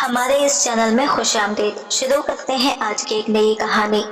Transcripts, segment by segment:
हमारे इस चैनल में खुशामदीद। शुरू करते हैं आज की एक नई कहानी।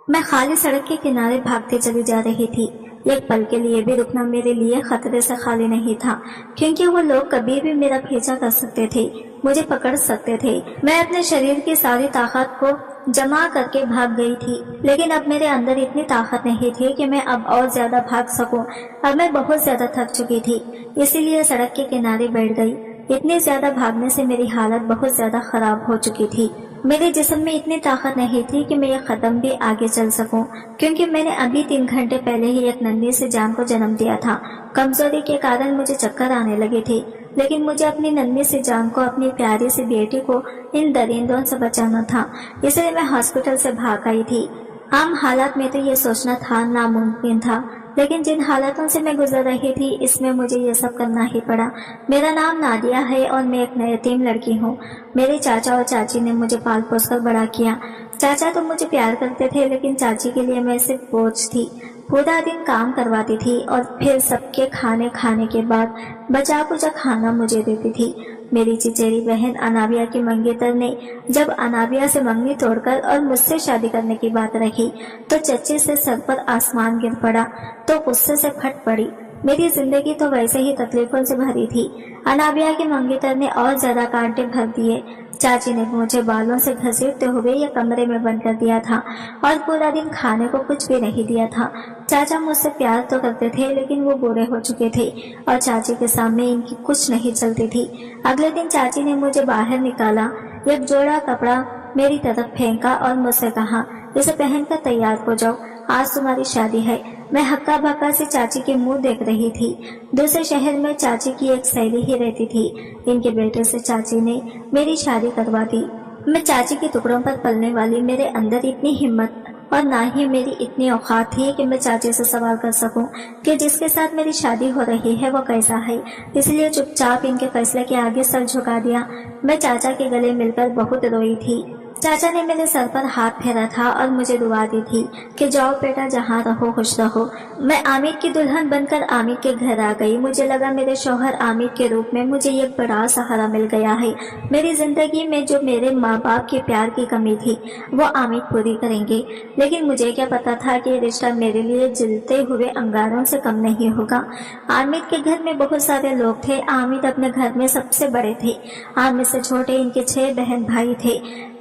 मैं खाली सड़क के किनारे भागते चली जा रही थी। एक पल के लिए भी रुकना मेरे लिए खतरे से खाली नहीं था, क्योंकि वो लोग कभी भी मेरा पीछा कर सकते थे, मुझे पकड़ सकते थे। मैं अपने शरीर की सारी ताकत को जमा करके भाग गई थी, लेकिन अब मेरे अंदर इतनी ताकत नहीं थी कि मैं अब और ज्यादा भाग सकूं। अब मैं बहुत ज्यादा थक चुकी थी, इसीलिए सड़क के किनारे बैठ गई। इतने ज्यादा भागने से मेरी हालत बहुत ज्यादा खराब हो चुकी थी। मेरे जिस्म में इतनी ताकत नहीं थी कि मैं एक कदम भी आगे चल सकूं, क्योंकि मैंने अभी 3 घंटे पहले ही एक नन्ही सी जान को जन्म दिया था। कमजोरी के कारण मुझे चक्कर आने लगे थे, लेकिन मुझे अपनी नन्ही सी जान को, अपनी प्यारी सी बेटी को इन दरिंदों से बचाना था, इसलिए मैं हॉस्पिटल से भाग आई थी। आम हालात में तो ये सोचना था नामुमकिन था, लेकिन जिन हालातों से मैं गुजर रही थी, इसमें मुझे ये सब करना ही पड़ा। मेरा नाम नादिया है और मैं एक यतीम लड़की हूँ। मेरे चाचा और चाची ने मुझे पाल पोस कर बड़ा किया। चाचा तो मुझे प्यार करते थे, लेकिन चाची के लिए मैं सिर्फ बोझ थी। पूरा दिन काम करवाती थी और फिर सबके खाने के बाद बचा कुचा खाना मुझे देती थी। मेरी चिचेरी बहन अनाबिया की मंगेतर ने जब अनाबिया से मंगनी तोड़कर और मुझसे शादी करने की बात रखी, तो चच्चे से सर पर आसमान गिर पड़ा, तो गुस्से से फट पड़ी। मेरी जिंदगी तो वैसे ही तकलीफों से भरी थी। अनाबिया के मंगेतर ने और ज्यादा कांटे भर दिए। चाची ने मुझे बालों से घसीटते हुए ये कमरे में बंद कर दिया था और पूरा दिन खाने को कुछ भी नहीं दिया था। चाचा मुझसे प्यार तो करते थे, लेकिन वो बूढ़े हो चुके थे और चाची के सामने इनकी कुछ नहीं चलती थी। अगले दिन चाची ने मुझे बाहर निकाला, एक जोड़ा कपड़ा मेरी तरफ फेंका और मुझसे कहा, इसे पहनकर तैयार हो जाओ, आज तुम्हारी शादी है। मैं हक्का बक्का से चाची के मुंह देख रही थी। दूसरे शहर में चाची की एक सहेली ही रहती थी। इनके बेटे से चाची ने मेरी शादी करवा दी। मैं चाची के टुकड़ों पर पलने वाली, मेरे अंदर इतनी हिम्मत और ना ही मेरी इतनी औकात थी कि मैं चाची से सवाल कर सकूं कि जिसके साथ मेरी शादी हो रही है वो कैसा है। इसलिए चुपचाप इनके फैसले के आगे सर झुका दिया। मैं चाचा के गले मिलकर बहुत रोई थी। चाचा ने मेरे सर पर हाथ फेरा था और मुझे दुआ दी थी कि जाओ बेटा, जहाँ रहो खुश रहो। मैं आमिर की दुल्हन बनकर आमिर के घर आ गई। मुझे लगा मेरे शौहर आमिर के रूप में मुझे एक बड़ा सहारा मिल गया है। मेरी जिंदगी में जो मेरे माँ बाप के प्यार की कमी थी वो आमिर पूरी करेंगे, लेकिन मुझे क्या पता था कि रिश्ता मेरे लिए जलते हुए अंगारों से कम नहीं होगा। आमिर के घर में बहुत सारे लोग थे। आमिर अपने घर में सबसे बड़े थे। आमिर से छोटे इनके 6 बहन भाई थे,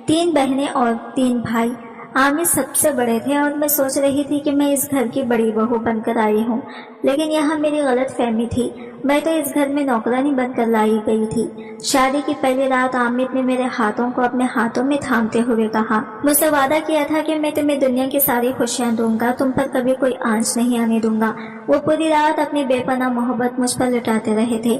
3 बहनें और 3 भाई। आमिर सबसे बड़े थे और मैं सोच रही थी कि मैं इस घर की बड़ी बहू बनकर आई हूँ, लेकिन यहाँ मेरी गलत फहमी थी। मैं तो इस घर में नौकरानी बनकर लाई गई थी। शादी की पहली रात आमिर ने मेरे हाथों को अपने हाथों में थामते हुए कहा, मुझसे वादा किया था कि मैं तुम्हें दुनिया की सारी खुशियाँ दूंगा, तुम पर कभी कोई आंच नहीं आने दूंगा। वो पूरी रात अपनी बेपनाह मोहब्बत मुझ पर लुटाते रहे थे।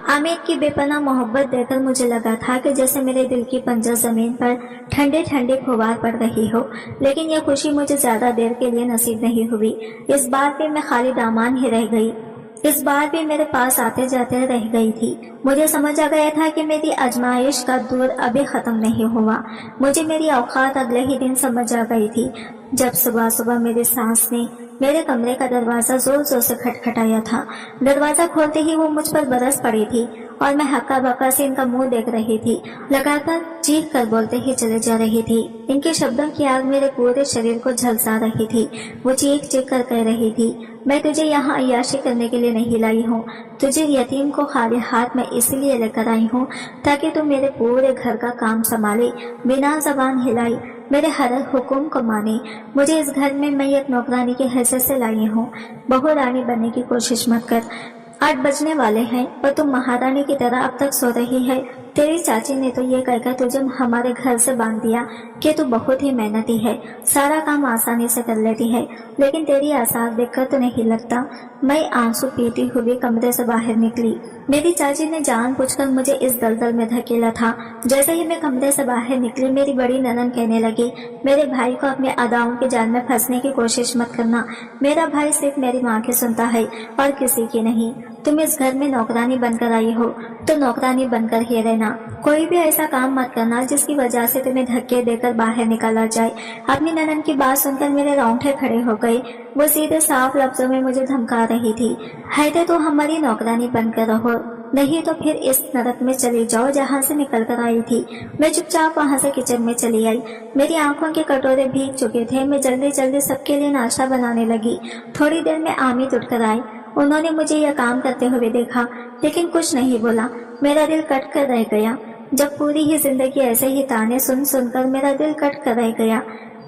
आमिर की बेपनाह मोहब्बत देखकर मुझे लगा था कि जैसे मेरे दिल की पंजर जमीन पर ठंडे ठंडे फुवार पड़ रही हो, लेकिन यह खुशी मुझे ज्यादा देर के लिए नसीब नहीं हुई। इस बार भी मैं खाली दामन ही रह गई। इस बार भी मेरे पास आते जाते रह गई थी। मुझे समझ आ गया था कि मेरी आजमाइश का दौर अभी खत्म नहीं हुआ। मुझे मेरी औकात अगले ही दिन समझ आ गई थी, जब सुबह सुबह मेरी सास ने मेरे कमरे का दरवाजा जोर जोर से खटखटाया था। दरवाजा खोलते ही वो मुझ पर बरस पड़ी थी और मैं हक्का बक्का से इनका मुंह देख रही थी। लगातार चीख कर बोलते ही चले जा रही थी। इनके शब्दों की आग मेरे पूरे शरीर को झलसा रही थी। वो चीख चीख कर कह रही थी, मैं तुझे यहाँ अय्याशी करने के लिए नहीं लाई हूँ, तुझे यतीम को खाली हाथ में इसलिए लेकर आई हूँ ताकि तू मेरे पूरे घर का काम संभाले, बिना जबान हिलाई मेरे हर हुक्म को माने। मुझे इस घर में मैं एक नौकरानी की हैसियत से लाई हूँ। बहू रानी बनने की कोशिश मत कर। 8 बजने वाले हैं और तुम महारानी की तरह अब तक सो रही है। तेरी चाची ने तो ये कहकर तुझे हमारे घर से बांध दिया कि तू बहुत ही मेहनती है, सारा काम आसानी से कर लेती है, लेकिन तेरी आसार देखकर तो नहीं लगता। मैं आंसू पीती हुई कमरे से बाहर निकली। मेरी चाची ने जानबूझकर मुझे इस दलदल में धकेला था। जैसे ही मैं कमरे से बाहर निकली, मेरी बड़ी ननद कहने लगी, मेरे भाई को अपने अदाओं के जाल में फंसने की कोशिश मत करना। मेरा भाई सिर्फ मेरी माँ की सुनता है और किसी की नहीं। तुम इस घर में नौकरानी बनकर आई हो तो नौकरानी बनकर ही रहना। कोई भी ऐसा काम मत करना जिसकी वजह से तुम्हें धक्के देकर बाहर निकाला जाए। अपनी ननद की बात सुनकर मेरे रोंगटे खड़े हो गए। वो सीधे साफ लफ्जों में मुझे धमका रही थी, हैदे तो हमारी नौकरानी बनकर रहो, नहीं तो फिर इस नरक में चली जाओ जहाँ से निकल कर आई थी। मैं चुपचाप वहाँ से किचन में चली आई। मेरी आंखों के कटोरे भीग चुके थे। मैं जल्दी जल्दी सबके लिए नाश्ता बनाने लगी। थोड़ी देर में आमिद उठकर आए। उन्होंने मुझे यह काम करते हुए देखा, लेकिन कुछ नहीं बोला। मेरा दिल कट कर रह गया। जब पूरी ही जिंदगी ऐसे ही ताने सुन सुनकर मेरा दिल कट कर रह गया।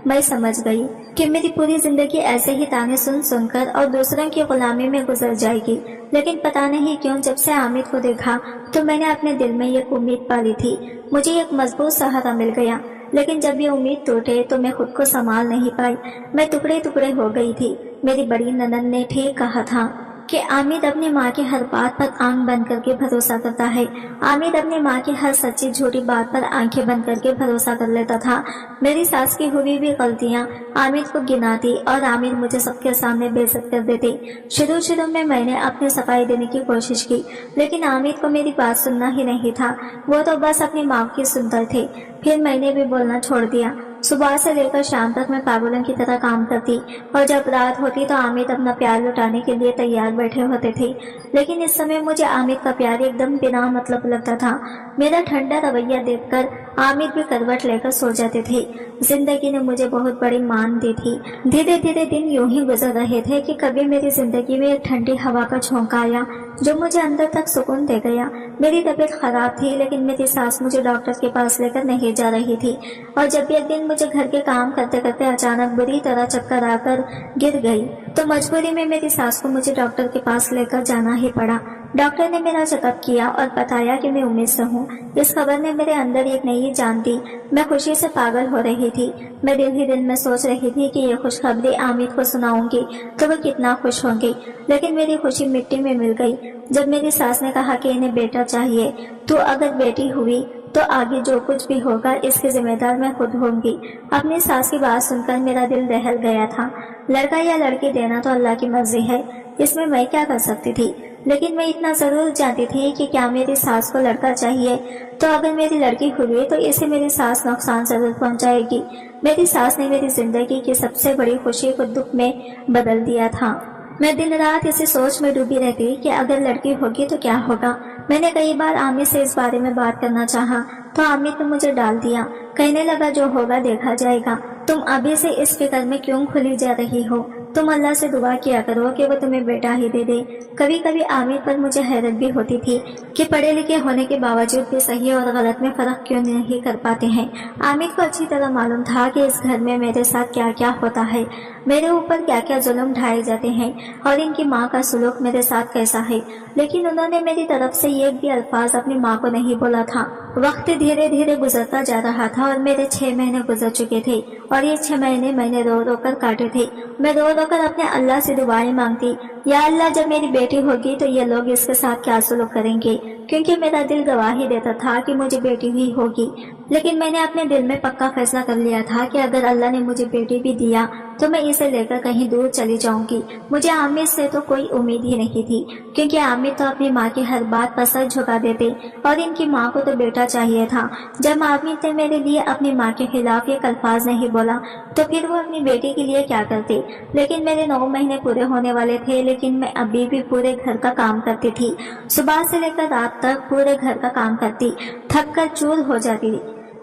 मैं समझ गई कि मेरी पूरी जिंदगी ऐसे ही ताने सुन सुनकर और दूसरों की गुलामी में गुजर जाएगी। लेकिन पता नहीं क्यों जब से आमिद को देखा तो मैंने अपने दिल में एक उम्मीद पाली थी। मुझे एक मजबूत सहारा मिल गया। लेकिन जब ये उम्मीद टूटे तो मैं खुद को संभाल नहीं पाई। मैं टुकड़े टुकड़े हो गई थी। मेरी बड़ी ननद ने ठीक कहा था कि आमिद अपनी माँ की हर बात पर आंख बंद करके भरोसा करता है। आमिद अपनी माँ की हर सच्ची झूठी बात पर आंखें बंद करके भरोसा कर लेता था। मेरी सास की हुई भी गलतियाँ आमिद को गिनाती और आमिद मुझे सबके सामने बेइज्जत कर देती। शुरू में मैंने अपनी सफाई देने की कोशिश की, लेकिन आमिद को मेरी बात सुनना ही नहीं था। वो तो बस अपनी माँ की सुनते थे। फिर मैंने भी बोलना छोड़ दिया। सुबह से लेकर शाम तक मैं पागलों की तरह काम करती और जब रात होती तो आमिद अपना प्यार लुटाने के लिए तैयार बैठे होते थे। लेकिन इस समय मुझे आमिद का प्यार एकदम बिना मतलब लगता था। मेरा ठंडा रवैया देखकर आमिद भी करवट लेकर सो जाते थे। जिंदगी ने मुझे बहुत बड़ी मान दी थी। धीरे धीरे दिन यूं ही गुजर रहे थे कि कभी मेरी जिंदगी में एक ठंडी हवा का झोंका आया जो मुझे अंदर तक सुकून दे गया। मेरी तबीयत खराब थी, लेकिन मेरी सास मुझे डॉक्टर के पास लेकर नहीं जा रही थी। और जब एक दिन मुझे घर के काम करते करते अचानक बुरी तरह चक्कर आकर गिर गई तो मजबूरी में मेरी सास को मुझे डॉक्टर के पास लेकर जाना ही पड़ा। डॉक्टर ने मेरा चेकअप किया और बताया कि मैं उम्मीद से हूँ। इस खबर ने मेरे अंदर एक नई जान दी। मैं खुशी से पागल हो रही थी। मैं दिल ही दिल में सोच रही थी कि ये खुशखबरी आमिद को सुनाऊंगी तो वो कितना खुश होंगी। लेकिन मेरी खुशी मिट्टी में मिल गई जब मेरी सास ने कहा कि इन्हें बेटा चाहिए। तो अगर बेटी हुई तो आगे जो कुछ भी होगा इसके जिम्मेदार मैं खुद होंगी। अपनी सास की बात सुनकर मेरा दिल दहल गया था। लड़का या लड़की देना तो अल्लाह की मर्जी है, इसमें मैं क्या कर सकती थी। लेकिन मैं इतना जरूर जानती थी कि क्या मेरी सास को लड़का चाहिए तो अगर मेरी लड़की हुई तो इसे मेरी सास नुकसान जरूर पहुंचाएगी। मेरी सास ने मेरी जिंदगी की सबसे बड़ी खुशी को दुख में बदल दिया था। मैं दिन रात इसी सोच में डूबी रहती कि अगर लड़की होगी तो क्या होगा। मैंने कई बार आमिद से इस बारे में बात करना चाहा तो आमिद ने मुझे डाल दिया। कहने लगा जो होगा देखा जाएगा। तुम अभी से इस फिक्र में क्यों खुली जा रही हो। तुम अल्लाह से दुआ किया करो कि वो तुम्हें बेटा ही दे दे। कभी कभी आमिद पर मुझे हैरत भी होती थी कि पढ़े लिखे होने के बावजूद भी सही और गलत में फर्क क्यों नहीं कर पाते हैं। आमिद को अच्छी तरह मालूम था कि इस घर में मेरे साथ क्या क्या होता है, मेरे ऊपर क्या क्या जुल्म ढाए जाते हैं और इनकी माँ का सुलूक मेरे साथ कैसा है। लेकिन उन्होंने मेरी तरफ से एक भी अल्फाज अपनी माँ को नहीं बोला था। वक्त धीरे धीरे गुजरता जा रहा था और मेरे 6 महीने गुजर चुके थे और ये 6 महीने मैंने रो रो कर काटे थे। मैं रो रो कर अपने अल्लाह से दुआएं मांगती, या अल्लाह जब मेरी बेटी होगी तो ये लोग इसके साथ क्या सुलूक करेंगे, क्योंकि मेरा दिल गवाही देता था कि मुझे बेटी ही होगी। लेकिन मैंने अपने दिल में पक्का फैसला कर लिया था कि अगर अल्लाह ने मुझे बेटी भी दिया तो मैं इसे लेकर कहीं दूर चली जाऊंगी। मुझे आमिद से तो कोई उम्मीद ही नहीं थी, क्योंकि आमिद तो अपनी माँ की हर बात पर सर झुका देते और इनकी माँ को तो बेटा चाहिए था। जब आमिद ने मेरे लिए अपनी माँ के खिलाफ एक अल्फाज नहीं बोला तो फिर वो अपनी बेटी के लिए क्या करती। लेकिन मेरे 9 महीने पूरे होने वाले थे, लेकिन मैं अभी भी पूरे घर का काम करती थी। सुबह से लेकर रात तक पूरे घर का काम करती, थक कर चूर हो जाती।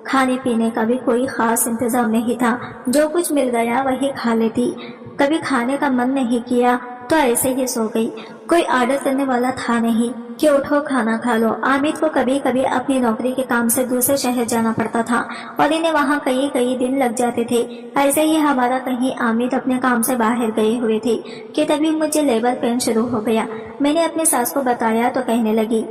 खाने पीने का भी कोई खास इंतजाम नहीं था, जो कुछ मिल गया वही खा लेती। कभी खाने का मन नहीं किया तो ऐसे ही सो गई। कोई आर्डर करने वाला था नहीं कि उठो खाना खा लो। आमिद को कभी कभी अपनी नौकरी के काम से दूसरे शहर जाना पड़ता था और इन्हें वहाँ कई दिन लग जाते थे। ऐसे ही हमारा कहीं आमिद अपने काम से बाहर गए हुए थे कि तभी मुझे लेबर पेन शुरू हो गया। मैंने अपनी सास को बताया तो कहने लगी,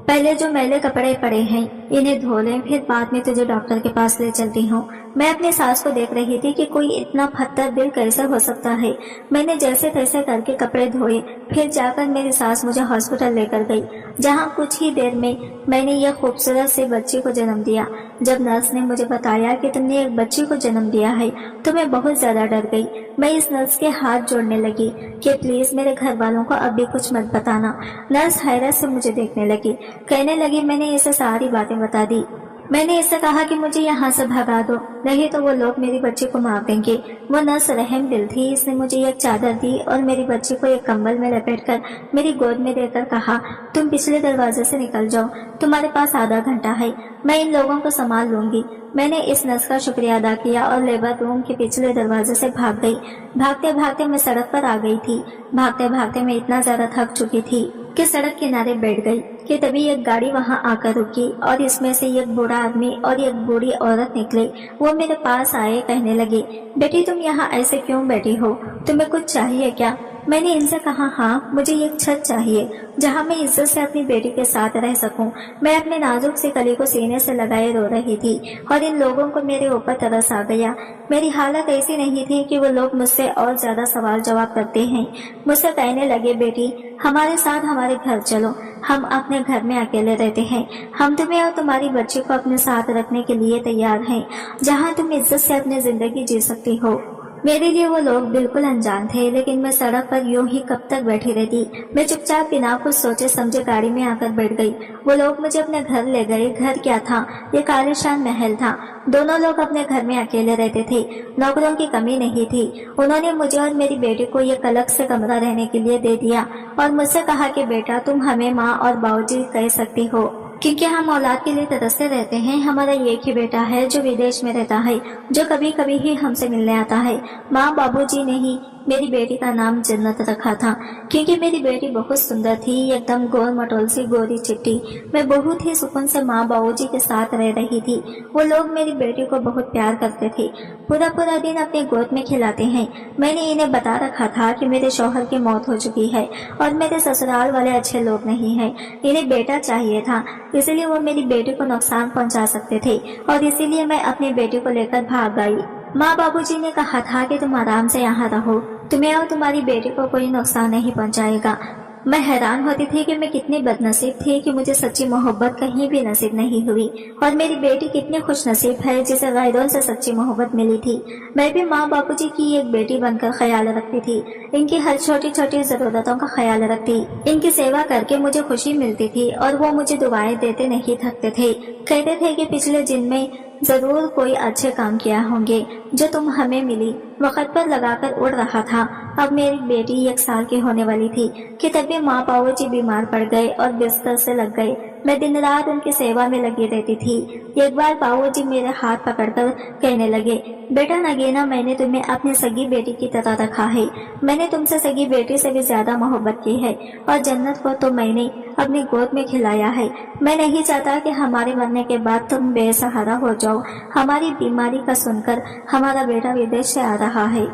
पहले जो मैले कपड़े पड़े हैं इन्हें धो लें, फिर बाद में तुझे डॉक्टर के पास ले चलती हूँ। मैं अपनी सास को देख रही थी कि कोई इतना पत्थर दिल कैसे हो सकता है। मैंने जैसे तैसे करके कपड़े धोए, फिर जाकर मेरी सास मुझे हॉस्पिटल लेकर गई, जहाँ कुछ ही देर में मैंने यह खूबसूरत से बच्ची को जन्म दिया। जब नर्स ने मुझे बताया कि तुमने एक बच्ची को जन्म दिया है तो मैं बहुत ज्यादा डर गई। मैं इस नर्स के हाथ जोड़ने लगी कि प्लीज मेरे घर वालों को अभी कुछ मत बताना। नर्स हैरत से मुझे देखने लगी, कहने लगी मैंने इसे सारी बातें बता दी। मैंने इससे कहा कि मुझे यहाँ से भगा दो, नहीं तो वो लोग मेरी बच्ची को मार देंगे। वो नर्स रहम दिल थी, इसने मुझे एक चादर दी और मेरी बच्ची को एक कंबल में लपेटकर मेरी गोद में देकर कहा, तुम पिछले दरवाजे से निकल जाओ, तुम्हारे पास आधा घंटा है, मैं इन लोगों को संभाल लूंगी। मैंने इस नर्स का शुक्रिया अदा किया और लेबर रूम के पिछले दरवाजे से भाग गई। भागते भागते मैं सड़क पर आ गई थी। भागते भागते मैं इतना ज्यादा थक चुकी थी कि सड़क किनारे बैठ गई कि तभी एक गाड़ी वहां आकर रुकी और इसमें से एक बूढ़ा आदमी और एक बूढ़ी औरत निकले। वो मेरे पास आए, कहने लगे, बेटी तुम यहाँ ऐसे क्यों बैठी हो, तुम्हें कुछ चाहिए क्या? मैंने इनसे कहा, हाँ, मुझे एक छत चाहिए जहाँ मैं इज्जत से अपनी बेटी के साथ रह सकूं। मैं अपने नाजुक सी कली को सीने से लगाए रो रही थी और इन लोगों को मेरे ऊपर तरस आ गया। मेरी हालत ऐसी नहीं थी कि वो लोग मुझसे और ज्यादा सवाल जवाब करते हैं। मुझसे कहने लगे, बेटी हमारे साथ हमारे घर चलो, हम अपने घर में अकेले रहते हैं, हम तुम्हें और तुम्हारी बच्ची को अपने साथ रखने के लिए तैयार हैं, जहाँ तुम इज्जत से अपनी जिंदगी जी सकती हो। मेरे लिए वो लोग बिल्कुल अनजान थे, लेकिन मैं सड़क पर यूं ही कब तक बैठी रहती। मैं चुपचाप बिना कुछ सोचे समझे गाड़ी में आकर बैठ गई। वो लोग मुझे अपने घर ले गए। घर क्या था, ये आलीशान महल था। दोनों लोग अपने घर में अकेले रहते थे, नौकरों की कमी नहीं थी। उन्होंने मुझे और मेरी बेटी को एक अलग से कमरा रहने के लिए दे दिया और मुझसे कहा कि बेटा तुम हमें माँ और बाबूजी कह सकती हो, क्योंकि हम औलाद के लिए तरसते रहते हैं। हमारा एक ही बेटा है जो विदेश में रहता है, जो कभी कभी ही हमसे मिलने आता है। माँ बाबूजी ने ही मेरी बेटी का नाम जन्नत रखा था, क्योंकि मेरी बेटी बहुत सुंदर थी, एकदम गोल मटोल सी गोरी चिट्टी। मैं बहुत ही सुकून से माँ बाबूजी के साथ रह रही थी। वो लोग मेरी बेटी को बहुत प्यार करते थे, पूरा पूरा दिन अपने गोद में खिलाते हैं। मैंने इन्हें बता रखा था कि मेरे शौहर की मौत हो चुकी है और मेरे ससुराल वाले अच्छे लोग नहीं हैं। इन्हें बेटा चाहिए था, इसलिए वो मेरी बेटी को नुकसान पहुंचा सकते थे और इसीलिए मैं अपनी बेटी को लेकर भाग आई। माँ बाबूजी ने कहा था कि तुम आराम से यहाँ रहो, तुम्हें और तुम्हारी बेटी को कोई नुकसान नहीं पहुंचाएगा। मैं हैरान होती थी कि मैं कितनी बदनसीब थी कि मुझे सच्ची मोहब्बत कहीं भी नसीब नहीं हुई और मेरी बेटी कितनी खुश नसीब है जिसे गैरों से सच्ची मोहब्बत मिली थी। मैं भी माँ बापूजी की एक बेटी बनकर ख्याल रखती थी, इनकी हर छोटी छोटी जरूरतों का ख्याल रखती, इनकी सेवा करके मुझे खुशी मिलती थी और वो मुझे दुआएं देते नहीं थकते थे। कहते थे कि पिछले दिन में जरूर कोई अच्छे काम किया होंगे जो तुम हमें मिली। वक्त पर लगाकर उड़ रहा था। अब मेरी बेटी 1 साल की होने वाली थी कि तभी माँ बाबूजी बीमार पड़ गए और बिस्तर से लग गए। मैं दिन रात उनकी सेवा में लगी रहती थी। एक बार बाबूजी मेरे हाथ पकड़कर कहने लगे, बेटा नगीना, मैंने तुम्हें अपनी सगी बेटी की तरह रखा है। मैंने तुमसे सगी बेटी से भी ज्यादा मोहब्बत की है और जन्नत को तो मैंने अपनी गोद में खिलाया है। मैं नहीं चाहता कि हमारे मरने के बाद तुम बेसहारा हो जाओ। हमारी बीमारी का सुनकर हमारा बेटा विदेश से आ रहा है,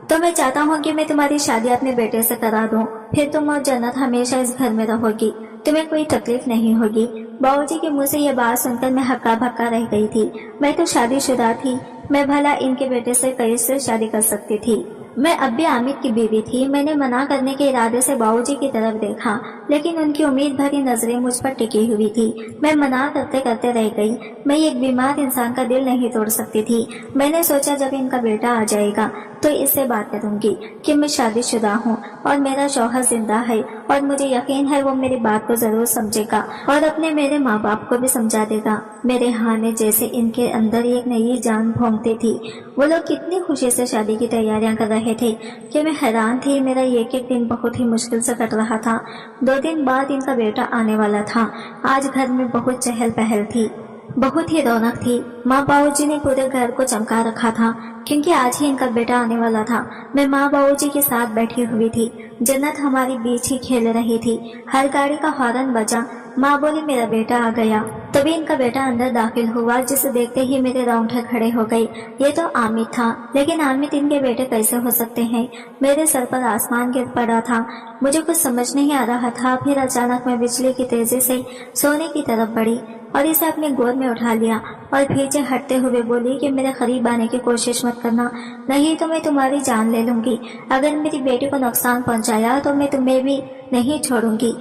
तो मैं चाहता हूँ कि मैं तुम्हारी शादी अपने बेटे से करा दूँ, फिर तुम और जन्नत हमेशा इस घर में रहोगी, तुम्हें कोई तकलीफ नहीं होगी। बाबूजी के मुंह से ये बात सुनकर मैं हक्का भक्का रह गई थी। मैं तो शादीशुदा थी, मैं भला इनके बेटे से कैसे शादी कर सकती थी। मैं अब भी आमिर की बीवी थी। मैंने मना करने के इरादे से बाबूजी की तरफ देखा, लेकिन उनकी उम्मीद भरी नजरें मुझ पर टिकी हुई थी। मैं मना करते करते रह गई। मैं एक बीमार इंसान का दिल नहीं तोड़ सकती थी। मैंने सोचा जब इनका बेटा आ जाएगा तो इससे बात करूंगी कि मैं शादीशुदा हूँ और मेरा शौहर जिंदा है और मुझे यकीन है वो मेरी बात को जरूर समझेगा और अपने मेरे माँ बाप को भी समझा देगा। मेरे हाने जैसे इनके अंदर एक नई जान भोंकती थी। वो लोग कितनी खुशी से शादी की तैयारियां कर रहे थे कि मैं हैरान थी। मेरा एक एक दिन बहुत ही मुश्किल से कट रहा था। 2 दिन बाद इनका बेटा आने वाला था। आज घर में बहुत चहल पहल थी, बहुत ही रौनक थी। माँ बाबूजी ने पूरे घर को चमका रखा था क्योंकि आज ही इनका बेटा आने वाला था। मैं माँ बाबूजी के साथ बैठी हुई थी। जन्नत हमारी बीच ही खेल रही थी। हर गाड़ी का हॉर्न बजा। माँ बोली, मेरा बेटा आ गया। तभी इनका बेटा अंदर दाखिल हुआ, जिसे देखते ही मेरे रोंगटे खड़े हो गए। ये तो आमिर था, लेकिन आमिर इनके बेटे कैसे हो सकते हैं? मेरे सर पर आसमान गिर पड़ा था। मुझे कुछ समझ नहीं आ रहा था। फिर अचानक मैं बिजली की तेजी से सोने की तरफ बढ़ी और इसे अपने गोद में उठा लिया और पीछे हटते हुए बोली कि मेरे करीब आने की कोशिश मत करना, नहीं तो मैं तुम्हारी जान ले लूंगी। अगर मेरी बेटी को नुकसान पहुंचाया तो मैं तुम्हें भी नहीं छोड़ूंगी।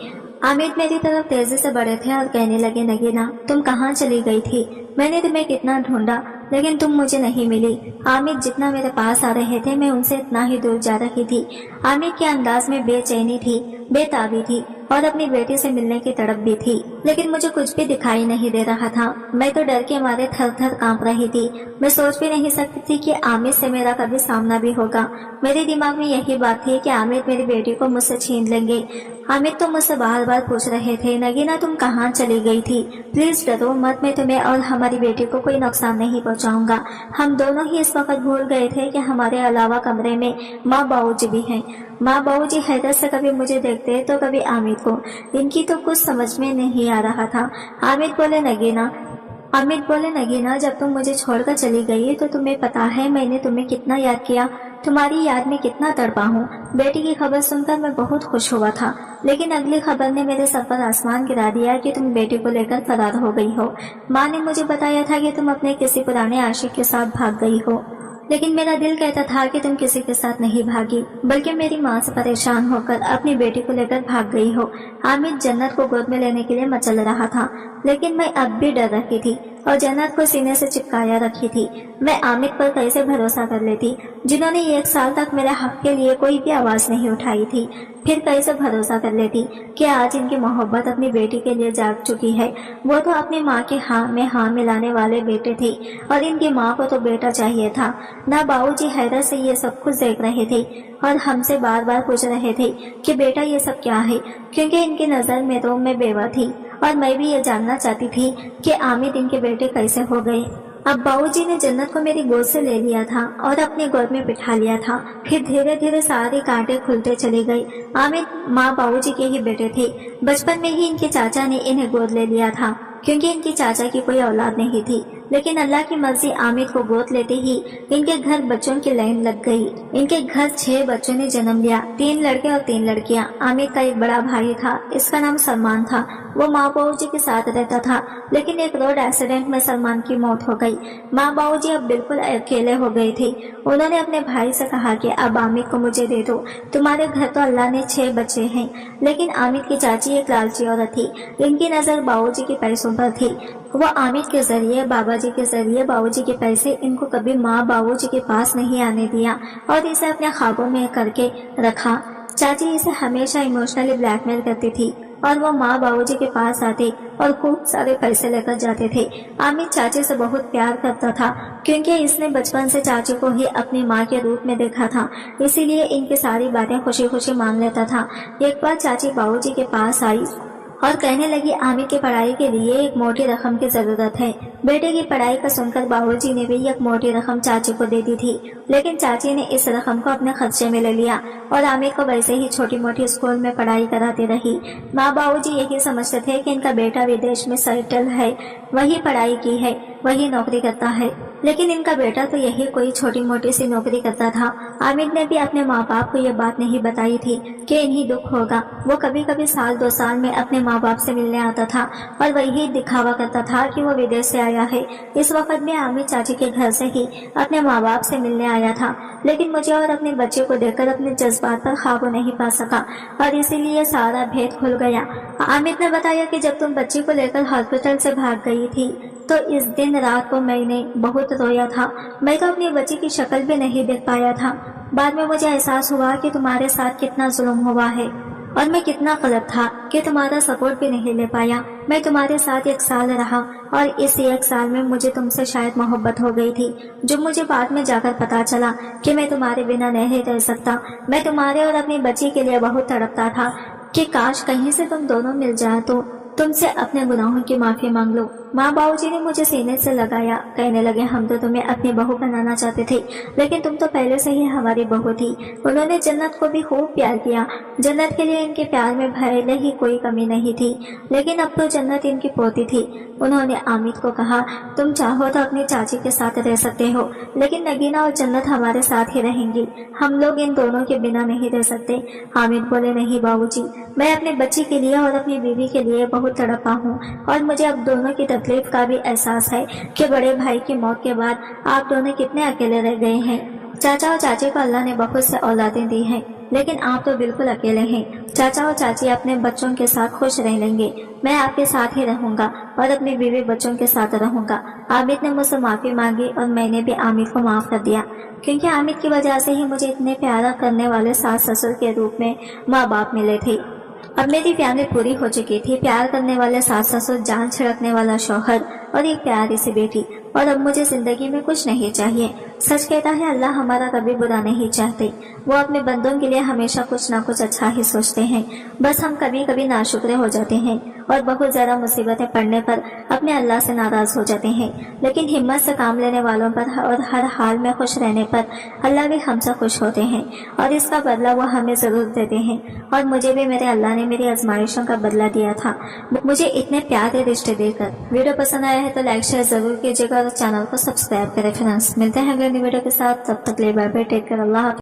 आमिर मेरी तरफ तेजी से बढ़े थे और कहने लगे, नगीना तुम कहाँ चली गई थी? मैंने तुम्हें कितना ढूंढा लेकिन तुम मुझे नहीं मिली। आमिर जितना मेरे पास आ रहे थे मैं उनसे इतना ही दूर जा रही थी। आमिर के अंदाज में बेचैनी थी, बेताबी थी और अपनी बेटी से मिलने की तड़प भी थी। लेकिन मुझे कुछ भी दिखाई नहीं दे रहा था। मैं तो डर के मारे थर थर कांप रही थी। मैं सोच भी नहीं सकती थी कि आमिर से मेरा कभी सामना भी होगा। मेरे दिमाग में यही बात थी कि आमिर मेरी बेटी को मुझसे छीन लेंगे। आमिर तो मुझसे बार बार पूछ रहे थे, नगीना तुम कहाँ चली गई थी? प्लीज डरो मत, मैं तुम्हें और हमारी बेटी को कोई नुकसान नहीं पहुँचाऊंगा। हम दोनों ही इस वक्त भूल गए थे कि हमारे अलावा कमरे में माँ बाबूजी भी हैं। माँ बाबूजी हैदर से कभी मुझे देखते तो कभी आमिर को। इनकी तो कुछ समझ में नहीं आ रहा था। आमिर बोले नगीना जब तुम मुझे छोड़कर चली गई तो तुम्हें पता है मैंने तुम्हें कितना याद किया, तुम्हारी याद में कितना तड़पा हूँ। बेटी की खबर सुनकर मैं बहुत खुश हुआ था, लेकिन अगली खबर ने मेरे सर पर आसमान गिरा दिया कि तुम बेटी को लेकर फरार हो गई हो। माँ ने मुझे बताया था कि तुम अपने किसी पुराने आशिक के साथ भाग गई हो, लेकिन मेरा दिल कहता था कि तुम किसी के साथ नहीं भागी, बल्कि मेरी माँ से परेशान होकर अपनी बेटी को लेकर भाग गई हो। आमिर जन्नत को गोद में लेने के लिए मचल रहा था, लेकिन मैं अब भी डर रही थी और जन्नत को सीने से चिपकाया रखी थी। मैं आमिर पर कैसे भरोसा कर लेती, जिन्होंने 1 साल तक मेरे हक के लिए कोई भी आवाज नहीं उठाई थी। फिर कैसे भरोसा कर लेती कि आज इनकी मोहब्बत अपनी बेटी के लिए जाग चुकी है। वो तो अपनी माँ के हाँ में हाँ मिलाने वाले बेटे थे और इनकी माँ को तो बेटा चाहिए था ना। बाबूजी हैदर से ये सब कुछ देख रहे थे और हमसे बार बार पूछ रहे थे कि बेटा ये सब क्या है, क्योंकि इनकी नजर में तो मैं बेवा थी और मैं भी ये जानना चाहती थी कि आमिर इनके बेटे कैसे हो गए। अब बाबूजी ने जन्नत को मेरी गोद से ले लिया था और अपने गोद में बिठा लिया था। फिर धीरे धीरे सारे कांटे खुलते चले गए। आमिर माँ बाबूजी के ही बेटे थे। बचपन में ही इनके चाचा ने इन्हें गोद ले लिया था, क्योंकि इनकी चाचा की कोई औलाद नहीं थी। लेकिन अल्लाह की मर्जी, आमिर को गोद लेते ही इनके घर बच्चों की लाइन लग गई। इनके घर 6 बच्चों ने जन्म लिया, 3 लड़के और 3 लड़कियां। आमिर का एक बड़ा भाई था, इसका नाम सलमान था। वो माँ बाबूजी के साथ रहता था, लेकिन एक रोड एक्सीडेंट में सलमान की मौत हो गई। माँ बाबूजी अब बिल्कुल अकेले हो गए थे। उन्होंने अपने भाई से कहा कि अब आमिर को मुझे दे दो, तुम्हारे घर तो अल्लाह ने 6 बच्चे हैं। लेकिन आमिर की चाची एक लालची औरत थी। इनकी नजर बाबूजी के पैसों पर थी। वो आमिर के जरिए, बाबाजी के जरिए बाबूजी के पैसे इनको कभी माँ बाबूजी के पास नहीं आने दिया और इसे अपने ख्वाबों में करके रखा। चाची इसे हमेशा इमोशनली ब्लैकमेल करती थी और वो माँ बाबूजी के पास आते और खूब सारे पैसे लेकर जाते थे। आमिर चाची से बहुत प्यार करता था, क्योंकि इसने बचपन से चाची को ही अपनी माँ के रूप में देखा था, इसीलिए इनकी सारी बातें खुशी खुशी मान लेता था। एक बार चाची बाबूजी के पास आई और कहने लगी, आमिर की पढ़ाई के लिए एक मोटी रकम की जरूरत है। बेटे की पढ़ाई का सुनकर बाबूजी ने भी एक मोटी रकम चाची को दे दी थी, लेकिन चाची ने इस रकम को अपने खर्चे में ले लिया और आमिर को वैसे ही छोटी मोटी स्कूल में पढ़ाई कराती रही। माँ बाबूजी यही समझते थे कि इनका बेटा विदेश में सेटल है, वही पढ़ाई की है, वही नौकरी करता है, लेकिन इनका बेटा तो यही कोई छोटी मोटी सी नौकरी करता था। आमिर ने भी अपने माँ बाप को यह बात नहीं बताई थी कि इन्हीं दुख होगा। वो कभी कभी साल 2 साल में अपने माँ बाप से मिलने आता था और वही दिखावा करता था कि वो विदेश से आया है। इस वक्त में आमिर चाची के घर से ही अपने माँ बाप से मिलने आया था, लेकिन मुझे और अपने बच्चे को देखकर अपने जज्बात पर काबू नहीं पा सका और इसीलिए सारा भेद खुल गया। आमिर ने बताया कि जब तुम बच्चे को लेकर हॉस्पिटल से भाग गई थी तो इस दिन रात को मैंने बहुत रोया था। मैं तो अपनी बच्ची की शक्ल भी नहीं देख पाया था। बाद में मुझे एहसास हुआ कि तुम्हारे साथ कितना जुल्म हुआ है और मैं कितना गलत था कि तुम्हारा सपोर्ट भी नहीं ले पाया। मैं तुम्हारे साथ 1 साल रहा और इस 1 साल में मुझे तुमसे शायद मोहब्बत हो गई थी, जो मुझे बाद में जाकर पता चला कि मैं तुम्हारे बिना नहीं रह सकता। मैं तुम्हारे और अपनी बच्ची के लिए बहुत तड़पता था कि काश कहीं से तुम दोनों मिल जाए तो तुमसे अपने गुनाहों की माफी मांग लो। माँ बाबूजी ने मुझे सीने से लगाया, कहने लगे, हम तो तुम्हें अपनी बहू बनाना चाहते थे, लेकिन तुम तो पहले से ही हमारी बहू थी। उन्होंने जन्नत को भी खूब प्यार किया। जन्नत के लिए इनके प्यार में भले ही कोई कमी नहीं थी, लेकिन अब तो जन्नत इनकी पोती थी। उन्होंने आमिर को कहा, तुम चाहो तो अपनी चाची के साथ रह सकते हो, लेकिन नगीना और जन्नत हमारे साथ ही रहेंगी। हम लोग इन दोनों के बिना नहीं रह सकते। आमिर बोले, नहीं बाबूजी, मैं अपने बच्ची के लिए और अपनी बीवी के लिए बहुत तड़पा हूँ और मुझे अब दोनों की तकलीफ का भी एहसास है कि बड़े भाई की मौत के बाद आप दोनों कितने अकेले रह गए हैं। चाचा और चाची को अल्लाह ने बहुत से औलादें दी हैं, लेकिन आप तो बिल्कुल अकेले हैं। चाचा और चाची अपने बच्चों के साथ खुश रह लेंगे, मैं आपके साथ ही रहूंगा और अपनी बीवी बच्चों के साथ रहूंगा। आमिर ने मुझसे माफी मांगी और मैंने भी आमिर को माफ कर दिया, क्योंकि आमिर की वजह से ही मुझे इतने प्यारा करने वाले सास ससुर के रूप में माँ बाप मिले थे। अब मेरी फैमिली पूरी हो चुकी थी, प्यार करने वाले सास ससुर, जान छिड़कने वाला शौहर और एक प्यारी सी बेटी। और अब मुझे जिंदगी में कुछ नहीं चाहिए। सच कहता है अल्लाह हमारा कभी बुरा नहीं चाहते। वो अपने बंदों के लिए हमेशा कुछ ना कुछ अच्छा ही सोचते हैं। बस हम कभी कभी नाशुक्र हो जाते हैं और बहुत ज्यादा मुसीबतें पड़ने पर अपने अल्लाह से नाराज हो जाते हैं। लेकिन हिम्मत से काम लेने वालों पर और हर हाल में खुश रहने पर अल्लाह भी हमसे खुश होते हैं और इसका बदला वो हमें जरूर देते हैं। और मुझे भी मेरे अल्लाह ने मेरी आजमाइशों का बदला दिया था, मुझे इतने प्यारे रिश्ते देकर। वीडियो पसंद आया है तो लाइक शेयर जरूर कीजिएगा और चैनल को सब्सक्राइब करें। फ्रेंड्स, मिलते हैं अगले वीडियो के साथ, तब तक ले बाय बाय, टेक केयर, अल्लाह हाफ़िज़।